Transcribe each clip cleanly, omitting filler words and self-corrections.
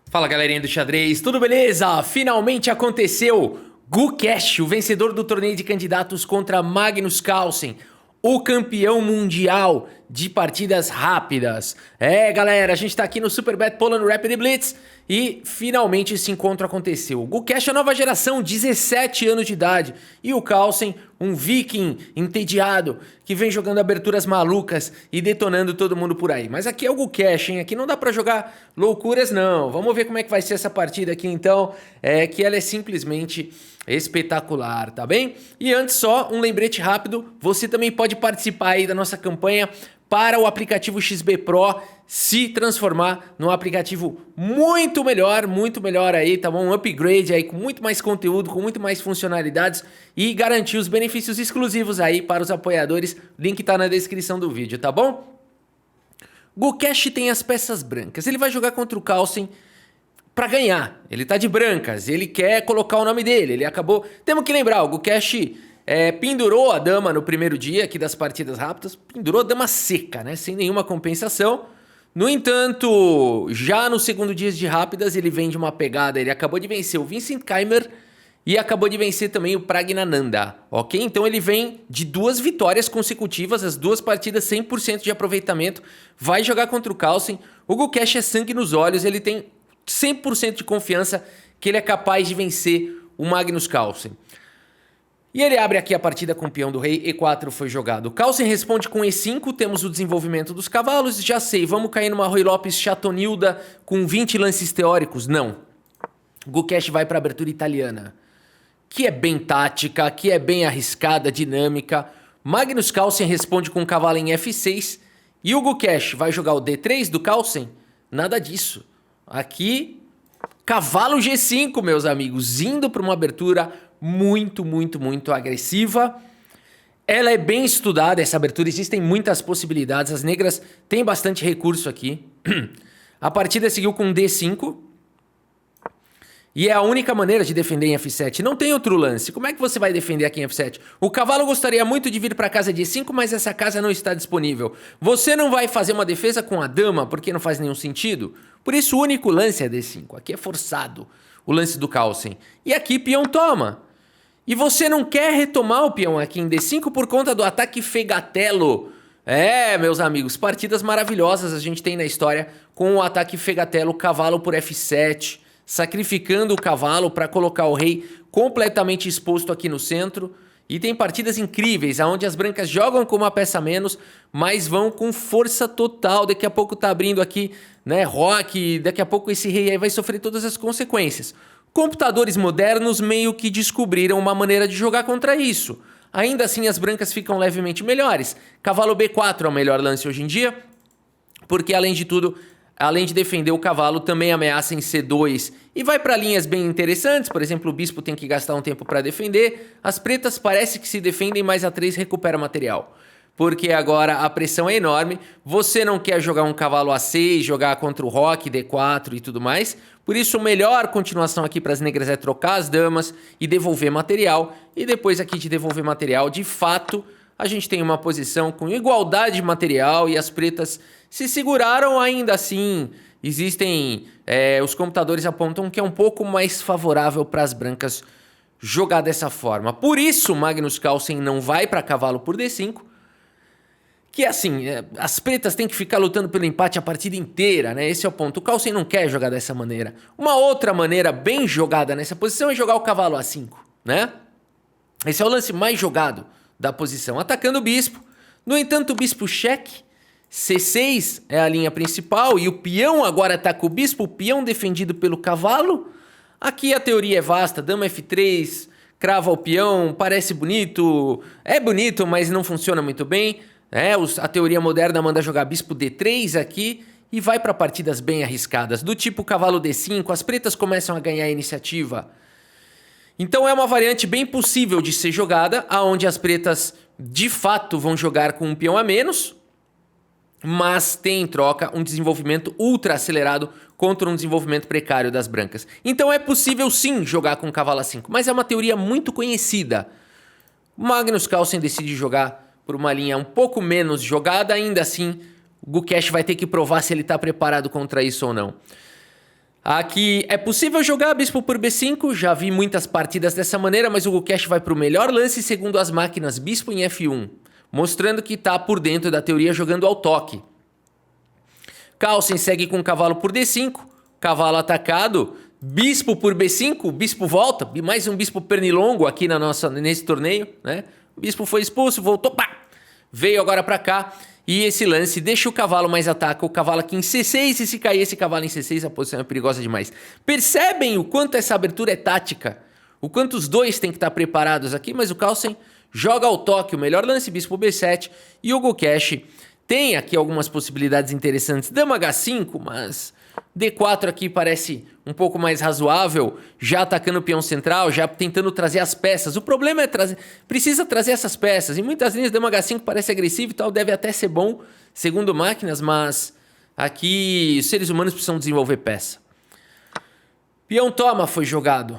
Fala galerinha do xadrez, tudo beleza? Finalmente aconteceu! Gukesh, o vencedor do torneio de candidatos contra Magnus Carlsen, o campeão mundial de partidas rápidas. É galera, a gente tá aqui no Superbet Poland Rapid Blitz e finalmente esse encontro aconteceu. O Gukesh é a nova geração, 17 anos de idade, e o Carlsen, um viking entediado que vem jogando aberturas malucas e detonando todo mundo por aí. Mas aqui é o Gukesh, hein? Aqui não dá pra jogar loucuras não. Vamos ver como é que vai ser essa partida aqui então, que ela é simplesmente espetacular, tá bem? E antes só, um lembrete rápido, você também pode participar aí da nossa campanha para o aplicativo XB Pro se transformar num aplicativo muito melhor aí, tá bom? Um upgrade aí com muito mais conteúdo, com muito mais funcionalidades e garantir os benefícios exclusivos aí para os apoiadores. Link tá na descrição do vídeo, tá bom? Gukesh tem as peças brancas, ele vai jogar contra o Carlsen para ganhar, ele tá de brancas, ele quer colocar o nome dele, ele acabou... Temos que lembrar, o Gukesh pendurou a dama no primeiro dia aqui das partidas rápidas, pendurou a dama seca, né, sem nenhuma compensação. No entanto, já no segundo dia de rápidas ele vem de uma pegada, ele acabou de vencer o Vincent Keimer e acabou de vencer também o Praggnanandhaa, ok? Então ele vem de 2 vitórias consecutivas, as 2 partidas 100% de aproveitamento, vai jogar contra o Carlsen. O Gukesh é sangue nos olhos, ele tem 100% de confiança que ele é capaz de vencer o Magnus Carlsen. E ele abre aqui a partida com o peão do rei, E4 foi jogado. O Carlsen responde com E5, temos o desenvolvimento dos cavalos, já sei, vamos cair numa Ruy Lopes Chatonilda com 20 lances teóricos? Não. Gukesh vai para a abertura italiana, que é bem tática, que é bem arriscada, dinâmica. Magnus Carlsen responde com o cavalo em F6 e o Gukesh vai jogar o D3 do Carlsen? Nada disso. Aqui, cavalo G5, meus amigos, indo para uma abertura muito agressiva. Ela é bem estudada, essa abertura, existem muitas possibilidades, as negras têm bastante recurso aqui. A partida seguiu com D5. E é a única maneira de defender em F7. Não tem outro lance. Como é que você vai defender aqui em F7? O cavalo gostaria muito de vir para a casa de E5, mas essa casa não está disponível. Você não vai fazer uma defesa com a dama, porque não faz nenhum sentido. Por isso o único lance é D5. Aqui é forçado o lance do Carlsen. E aqui peão toma. E você não quer retomar o peão aqui em D5 por conta do ataque Fegatelo. Meus amigos, partidas maravilhosas a gente tem na história com o ataque Fegatelo, cavalo por F7... sacrificando o cavalo para colocar o rei completamente exposto aqui no centro. E tem partidas incríveis, onde as brancas jogam com uma peça a menos, mas vão com força total. Daqui a pouco tá abrindo aqui, né, roque, daqui a pouco esse rei aí vai sofrer todas as consequências. Computadores modernos meio que descobriram uma maneira de jogar contra isso. Ainda assim as brancas ficam levemente melhores. Cavalo B4 é o melhor lance hoje em dia, porque além de tudo... além de defender o cavalo, também ameaça em C2 e vai para linhas bem interessantes. Por exemplo, o bispo tem que gastar um tempo para defender. As pretas parece que se defendem, mas a 3 recupera material. Porque agora a pressão é enorme. Você não quer jogar um cavalo A6, jogar contra o roque, D4 e tudo mais. Por isso, a melhor continuação aqui para as negras é trocar as damas e devolver material. E depois aqui de devolver material, de fato... a gente tem uma posição com igualdade de material e as pretas se seguraram ainda assim. Existem... os computadores apontam que é um pouco mais favorável para as brancas jogar dessa forma. Por isso, Magnus Carlsen não vai para cavalo por D5. Que assim, as pretas têm que ficar lutando pelo empate a partida inteira, né? Esse é o ponto. O Carlsen não quer jogar dessa maneira. Uma outra maneira bem jogada nessa posição é jogar o cavalo A5, né? Esse é o lance mais jogado da posição, atacando o bispo. No entanto, o bispo cheque, C6 é a linha principal e o peão agora ataca o bispo, o peão defendido pelo cavalo. Aqui a teoria é vasta, dama F3, crava o peão, parece bonito, é bonito, mas não funciona muito bem. A teoria moderna manda jogar bispo D3 aqui e vai para partidas bem arriscadas, do tipo cavalo D5, as pretas começam a ganhar a iniciativa. Então é uma variante bem possível de ser jogada, onde as pretas de fato vão jogar com um peão a menos, mas tem em troca um desenvolvimento ultra acelerado contra um desenvolvimento precário das brancas. Então é possível sim jogar com cavalo A5, mas é uma teoria muito conhecida. Magnus Carlsen decide jogar por uma linha um pouco menos jogada, ainda assim o Gukesh vai ter que provar se ele está preparado contra isso ou não. Aqui é possível jogar bispo por B5, já vi muitas partidas dessa maneira, mas o Gukesh vai para o melhor lance segundo as máquinas, bispo em F1, mostrando que está por dentro da teoria jogando ao toque. Carlsen segue com cavalo por D5, cavalo atacado, bispo por B5, bispo volta, mais um bispo pernilongo aqui nesse torneio, né? O bispo foi expulso, voltou, pá! Veio agora para cá. E esse lance deixa o cavalo mais ataca, o cavalo aqui em C6, e se cair esse cavalo em C6, a posição é perigosa demais. Percebem o quanto essa abertura é tática? O quanto os dois têm que estar preparados aqui, mas o Carlsen joga ao toque, o melhor lance, bispo B7, e o Gukesh tem aqui algumas possibilidades interessantes. Dama H5, mas D4 aqui parece um pouco mais razoável, já atacando o peão central, já tentando trazer as peças. O problema é precisa trazer essas peças. Em muitas linhas, Dama H5 parece agressivo e tal, deve até ser bom, segundo máquinas, mas aqui os seres humanos precisam desenvolver peça. Peão toma foi jogado.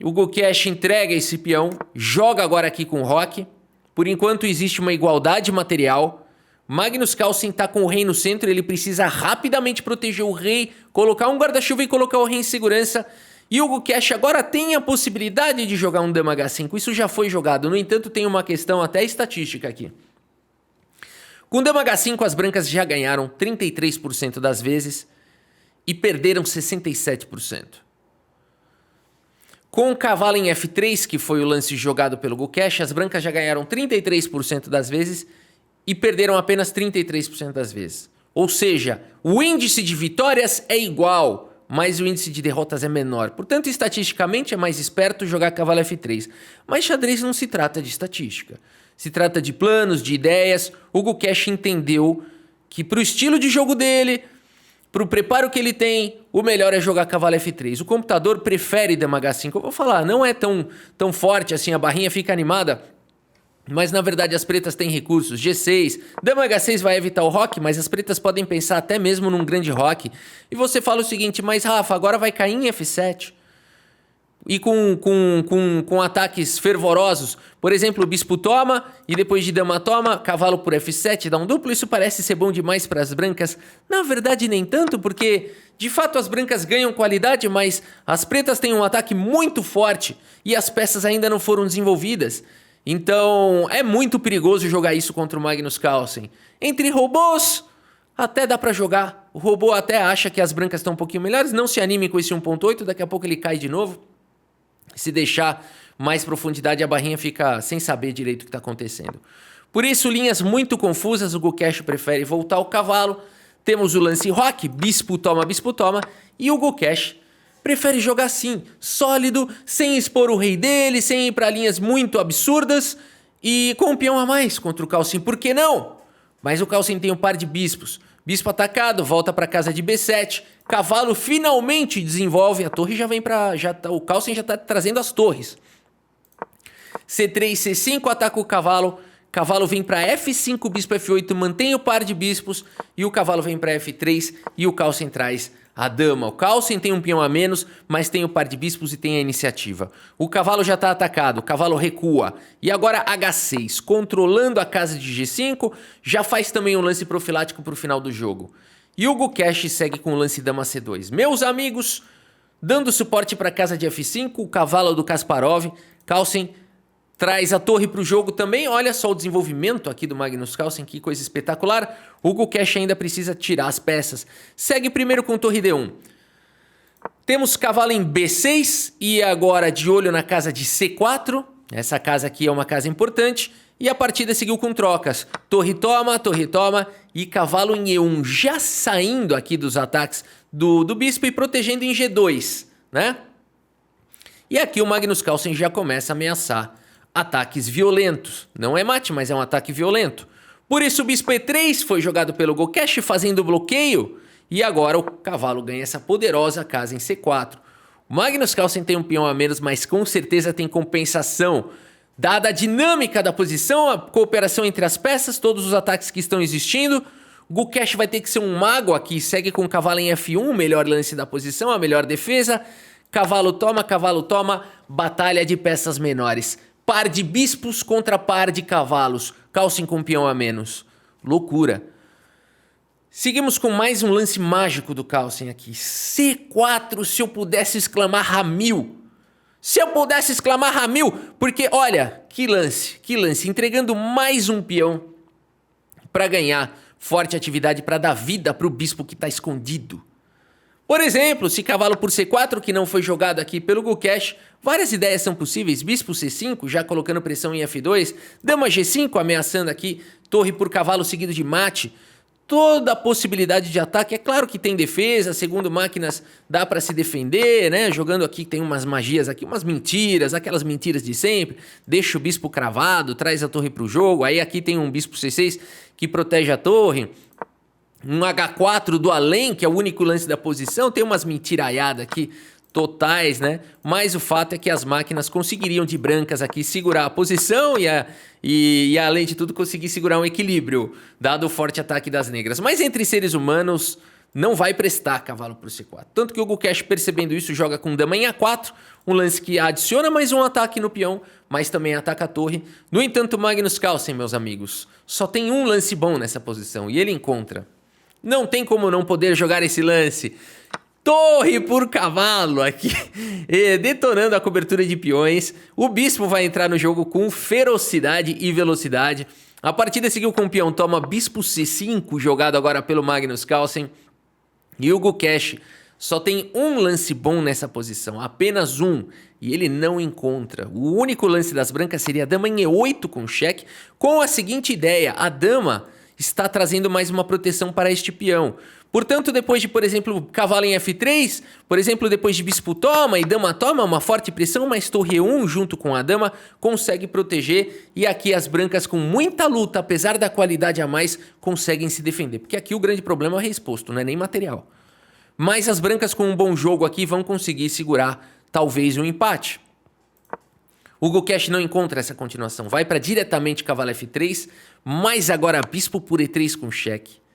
O Gukesh entrega esse peão, joga agora aqui com o roque. Por enquanto existe uma igualdade material. Magnus Carlsen está com o rei no centro, ele precisa rapidamente proteger o rei, colocar um guarda-chuva e colocar o rei em segurança. E o Gukesh agora tem a possibilidade de jogar um Dama H5, isso já foi jogado, no entanto tem uma questão até estatística aqui. Com Dama H5 as brancas já ganharam 33% das vezes e perderam 67%. Com o cavalo em F3, que foi o lance jogado pelo Gukesh, as brancas já ganharam 33% das vezes e perderam apenas 33% das vezes. Ou seja, o índice de vitórias é igual, mas o índice de derrotas é menor. Portanto, estatisticamente é mais esperto jogar cavalo F3. Mas xadrez não se trata de estatística. Se trata de planos, de ideias. O Gukesh entendeu que para o estilo de jogo dele, para o preparo que ele tem, o melhor é jogar cavalo F3. O computador prefere Dama H5. Eu vou falar, não é tão forte assim, a barrinha fica animada. Mas na verdade as pretas têm recursos, G6, Dama H6 vai evitar o roque, mas as pretas podem pensar até mesmo num grande roque. E você fala o seguinte, mas Rafa, agora vai cair em F7. E com ataques fervorosos, por exemplo, o bispo toma e depois de dama toma, cavalo por F7, dá um duplo, isso parece ser bom demais para as brancas. Na verdade nem tanto, porque de fato as brancas ganham qualidade, mas as pretas têm um ataque muito forte e as peças ainda não foram desenvolvidas. Então, é muito perigoso jogar isso contra o Magnus Carlsen. Entre robôs, até dá pra jogar. O robô até acha que as brancas estão um pouquinho melhores. Não se anime com esse 1.8, daqui a pouco ele cai de novo. Se deixar mais profundidade, a barrinha fica sem saber direito o que está acontecendo. Por isso, linhas muito confusas, o Gukesh prefere voltar o cavalo. Temos o lance roque, bispo toma, e o Gukesh prefere jogar assim, sólido, sem expor o rei dele, sem ir para linhas muito absurdas e com um peão a mais contra o Carlsen. Por que não? Mas o Carlsen tem um par de bispos. Bispo atacado, volta para casa de B7. Cavalo finalmente desenvolve. A torre já vem para... O Carlsen já está trazendo as torres. C3, C5, ataca o cavalo. Cavalo vem para F5, bispo F8, mantém o par de bispos. E o cavalo vem para F3 e o Carlsen traz a dama. O Carlsen tem um peão a menos, mas tem o par de bispos e tem a iniciativa. O cavalo já está atacado, o cavalo recua. E agora H6, controlando a casa de G5, já faz também um lance profilático para o final do jogo. E o Gukesh segue com o lance dama C2. Meus amigos, dando suporte para a casa de F5, o cavalo do Kasparov. Carlsen traz a torre para o jogo também. Olha só o desenvolvimento aqui do Magnus Carlsen, que coisa espetacular. O Gukesh ainda precisa tirar as peças. Segue primeiro com torre D1. Temos cavalo em B6 e agora de olho na casa de C4. Essa casa aqui é uma casa importante. E a partida seguiu com trocas. Torre toma e cavalo em E1. Já saindo aqui dos ataques do bispo e protegendo em G2, né? E aqui o Magnus Carlsen já começa a ameaçar ataques violentos. Não é mate, mas é um ataque violento. Por isso o bispo E3 foi jogado pelo Gukesh fazendo bloqueio. E agora o cavalo ganha essa poderosa casa em C4. O Magnus Carlsen tem um peão a menos, mas com certeza tem compensação. Dada a dinâmica da posição, a cooperação entre as peças, todos os ataques que estão existindo, o Gukesh vai ter que ser um mago aqui. Segue com o cavalo em F1, o melhor lance da posição, a melhor defesa. Cavalo toma, batalha de peças menores. Par de bispos contra par de cavalos. Carlsen com peão a menos. Loucura. Seguimos com mais um lance mágico do Carlsen aqui. C4, se eu pudesse exclamar Ramil. Se eu pudesse exclamar Ramil, porque olha, que lance, entregando mais um peão para ganhar forte atividade, para dar vida para o bispo que está escondido. Por exemplo, se cavalo por C4, que não foi jogado aqui pelo Gukesh, várias ideias são possíveis. Bispo C5, já colocando pressão em F2. Dama G5, ameaçando aqui. Torre por cavalo seguido de mate. Toda a possibilidade de ataque. É claro que tem defesa, segundo máquinas dá para se defender, né? Jogando aqui tem umas magias aqui, umas mentiras, aquelas mentiras de sempre. Deixa o bispo cravado, traz a torre para o jogo. Aí aqui tem um bispo C6 que protege a torre. Um H4 do além, que é o único lance da posição. Tem umas mentiraiadas aqui totais, né? Mas o fato é que as máquinas conseguiriam de brancas aqui segurar a posição e além de tudo conseguir segurar um equilíbrio, dado o forte ataque das negras. Mas entre seres humanos não vai prestar cavalo para o C4. Tanto que o Gukesh, percebendo isso, joga com dama em A4, um lance que adiciona mais um ataque no peão, mas também ataca a torre. No entanto, Magnus Carlsen, meus amigos, só tem um lance bom nessa posição e ele encontra. Não tem como não poder jogar esse lance. Torre por cavalo aqui, detonando a cobertura de peões. O bispo vai entrar no jogo com ferocidade e velocidade. A partida seguiu com o peão toma bispo C5, jogado agora pelo Magnus Carlsen. E o Gukesh só tem um lance bom nessa posição, apenas um. E ele não encontra. O único lance das brancas seria a dama em E8 com cheque, com a seguinte ideia: a dama está trazendo mais uma proteção para este peão. Portanto, depois de, por exemplo, cavalo em F3, por exemplo, depois de bispo toma e dama toma, uma forte pressão, mas torre E1 junto com a dama consegue proteger. E aqui as brancas com muita luta, apesar da qualidade a mais, conseguem se defender. Porque aqui o grande problema é o rei exposto, não é nem material. Mas as brancas com um bom jogo aqui vão conseguir segurar talvez um empate. O Gukesh não encontra essa continuação, vai para diretamente cavalo F3, mas agora bispo por E3 com cheque.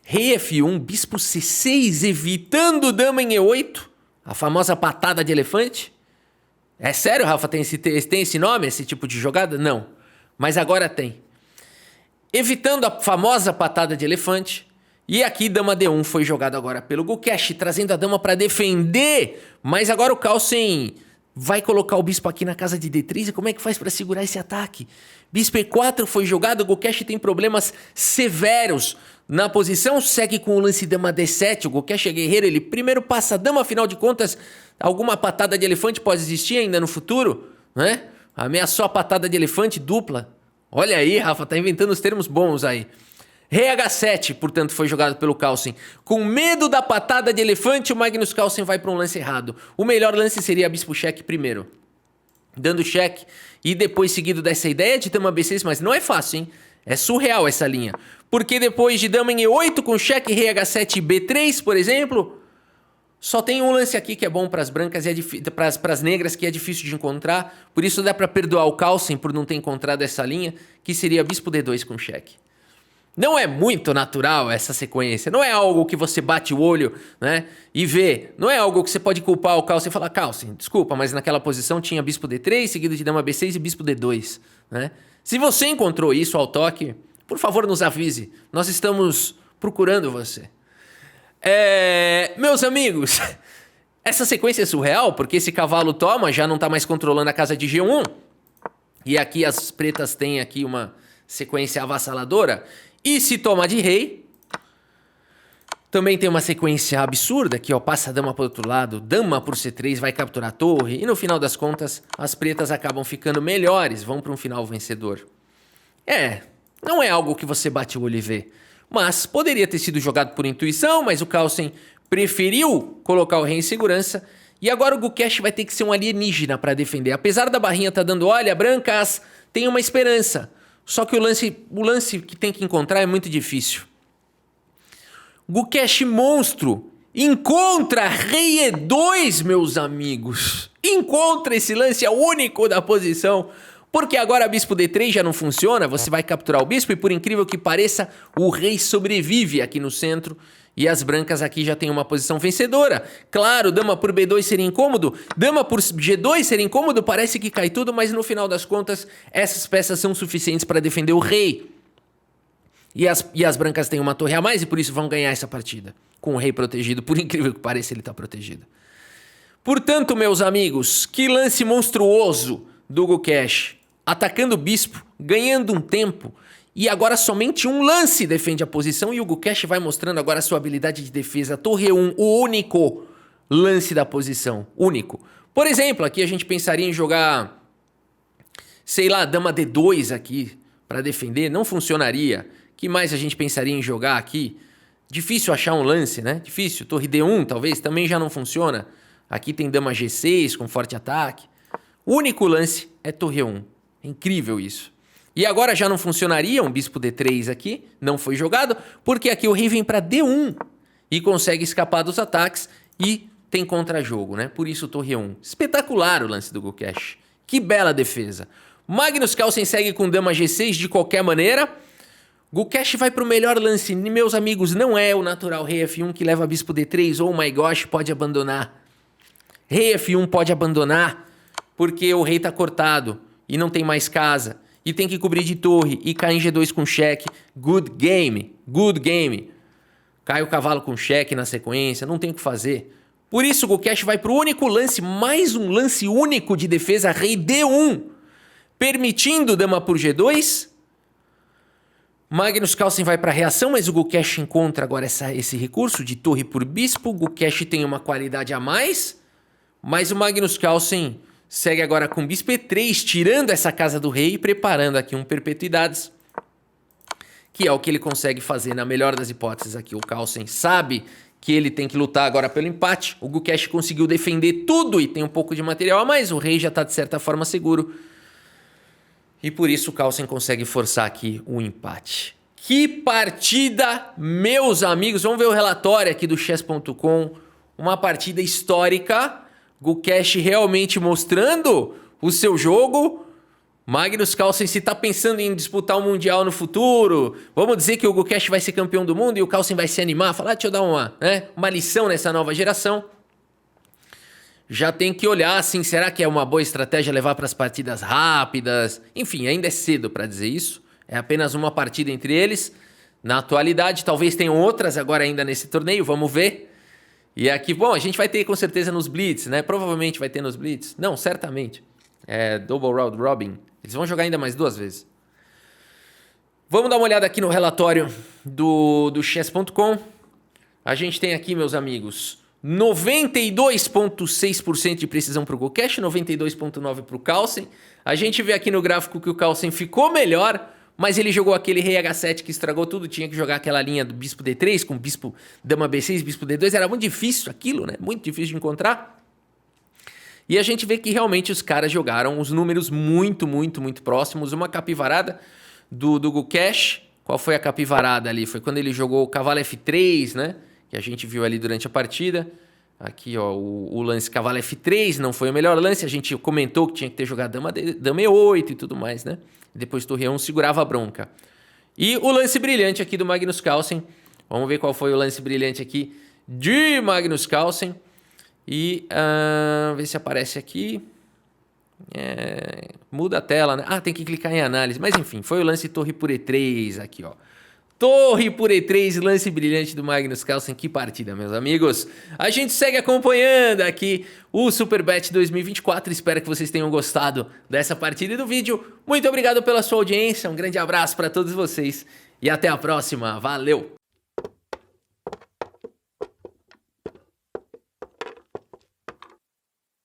Rei F1, bispo C6, evitando dama em E8, a famosa patada de elefante. É sério, Rafa, tem esse nome, esse tipo de jogada? Não, mas agora tem. Evitando a famosa patada de elefante. E aqui dama D1 foi jogado agora pelo Gukesh, trazendo a dama para defender, mas agora o Carlsen vai colocar o bispo aqui na casa de D3 e como é que faz para segurar esse ataque? Bispo E4 foi jogado, o Gukesh tem problemas severos na posição, segue com o lance dama D7, o Gukesh é guerreiro, ele primeiro passa a dama, afinal de contas, alguma patada de elefante pode existir ainda no futuro, né? Ameaçou a patada de elefante dupla. Olha aí, Rafa, tá inventando os termos bons aí. Rei H7, portanto, foi jogado pelo Carlsen. Com medo da patada de elefante, o Magnus Carlsen vai para um lance errado. O melhor lance seria bispo cheque primeiro, dando cheque, e depois seguido dessa ideia de dama B6, mas não é fácil, hein? É surreal essa linha. Porque depois de dama em E8 com cheque, rei H7 e B3, por exemplo, só tem um lance aqui que é bom para as brancas e para as negras, que é difícil de encontrar. Por isso dá para perdoar o Carlsen por não ter encontrado essa linha, que seria bispo D2 com cheque. Não é muito natural essa sequência, não é algo que você bate o olho, né, e vê, não é algo que você pode culpar o Carlsen e falar: Carlsen, desculpa, mas naquela posição tinha bispo D3, seguido de dama B6 e bispo D2, né? Se você encontrou isso ao toque, por favor nos avise, nós estamos procurando você. Meus amigos, essa sequência é surreal, porque esse cavalo toma, já não está mais controlando a casa de G1, e aqui as pretas têm aqui uma sequência avassaladora. E se toma de rei, também tem uma sequência absurda aqui, ó, passa a dama para o outro lado, dama por C3, vai capturar a torre, e no final das contas, as pretas acabam ficando melhores, vão para um final vencedor. Não é algo que você bate o olho e vê, mas poderia ter sido jogado por intuição, mas o Carlsen preferiu colocar o rei em segurança, e agora o Gukesh vai ter que ser um alienígena para defender. Apesar da barrinha tá dando, olha, brancas, tem uma esperança. Só que o lance que tem que encontrar é muito difícil. Gukesh monstro encontra rei E2, meus amigos. Encontra esse lance, é o único da posição. Porque agora bispo D3 já não funciona, você vai capturar o bispo e por incrível que pareça, o rei sobrevive aqui no centro e as brancas aqui já tem uma posição vencedora. Claro, dama por B2 seria incômodo, dama por G2 seria incômodo, parece que cai tudo, mas no final das contas, essas peças são suficientes para defender o rei. E as brancas têm uma torre a mais e por isso vão ganhar essa partida. Com o rei protegido, por incrível que pareça, ele está protegido. Portanto, meus amigos, que lance monstruoso do Gukesh. Atacando o bispo, ganhando um tempo. E agora somente um lance defende a posição e o Gukesh vai mostrando agora a sua habilidade de defesa. Torre 1, o único lance da posição. Único. Por exemplo, aqui a gente pensaria em jogar, sei lá, dama D2 aqui para defender. Não funcionaria. Que mais a gente pensaria em jogar aqui? Difícil achar um lance, né? Difícil. Torre D1 talvez também já não funciona. Aqui tem dama G6 com forte ataque. O único lance é torre 1. É incrível isso. E agora já não funcionaria um bispo D3 aqui. Não foi jogado. Porque aqui o rei vem para D1. E consegue escapar dos ataques. E tem contra-jogo, né? Por isso torre 1. Espetacular o lance do Gukesh. Que bela defesa. Magnus Carlsen segue com dama G6 de qualquer maneira. Gukesh vai para o melhor lance. Meus amigos, não é o natural rei F1 que leva bispo D3. Oh my gosh, pode abandonar. Rei F1 pode abandonar porque o rei está cortado e não tem mais casa. E tem que cobrir de torre e cai em G2 com cheque. Good game, good game. Cai o cavalo com cheque na sequência, não tem o que fazer. Por isso o Gukesh vai para o único lance, mais um lance único de defesa, rei D1. Permitindo dama por G2. Magnus Carlsen vai para a reação, mas o Gukesh encontra agora esse recurso de torre por bispo. O Gukesh tem uma qualidade a mais, mas o Magnus Carlsen segue agora com bispo E3, tirando essa casa do rei e preparando aqui um perpetuidades, que é o que ele consegue fazer na melhor das hipóteses aqui. O Carlsen sabe que ele tem que lutar agora pelo empate. O Gukesh conseguiu defender tudo e tem um pouco de material a mais. O rei já está de certa forma seguro. E por isso o Carlsen consegue forçar aqui o empate. Que partida, meus amigos. Vamos ver o relatório aqui do chess.com. Uma partida histórica. Gukesh realmente mostrando o seu jogo. Magnus Carlsen, se está pensando em disputar o Mundial no futuro, vamos dizer que o Gukesh vai ser campeão do mundo e o Carlsen vai se animar, falar, deixa eu dar uma lição nessa nova geração. Já tem que olhar assim, será que é uma boa estratégia levar para as partidas rápidas? Enfim, ainda é cedo para dizer isso. É apenas uma partida entre eles. Na atualidade, talvez tenham outras agora ainda nesse torneio, vamos ver. E aqui, bom, a gente vai ter com certeza nos Blitz, né? Provavelmente vai ter nos Blitz. Não, certamente. É Double Round Robin. Eles vão jogar ainda mais 2 vezes. Vamos dar uma olhada aqui no relatório do chess.com. A gente tem aqui, meus amigos, 92,6% de precisão para o Gukesh, 92,9% para o Carlsen. A gente vê aqui no gráfico que o Carlsen ficou melhor, mas ele jogou aquele rei H7 que estragou tudo. Tinha que jogar aquela linha do bispo D3 com bispo dama B6, bispo D2. Era muito difícil aquilo, né? Muito difícil de encontrar. E a gente vê que realmente os caras jogaram os números muito próximos. Uma capivarada do Gukesh. Qual foi a capivarada ali? Foi quando ele jogou o cavalo F3, né? Que a gente viu ali durante a partida. Aqui, ó, o lance cavalo F3 não foi o melhor lance. A gente comentou que tinha que ter jogado dama E8 e tudo mais, né? Depois torre 1 segurava a bronca. E o lance brilhante aqui do Magnus Carlsen. Vamos ver qual foi o lance brilhante aqui de Magnus Carlsen. E ver se aparece aqui. Muda a tela, né? Ah, tem que clicar em análise. Mas enfim, foi o lance torre por E3 aqui, ó. Torre por E3, lance brilhante do Magnus Carlsen. Que partida, meus amigos. A gente segue acompanhando aqui o Superbet 2024. Espero que vocês tenham gostado dessa partida e do vídeo. Muito obrigado pela sua audiência. Um grande abraço para todos vocês. E até a próxima. Valeu!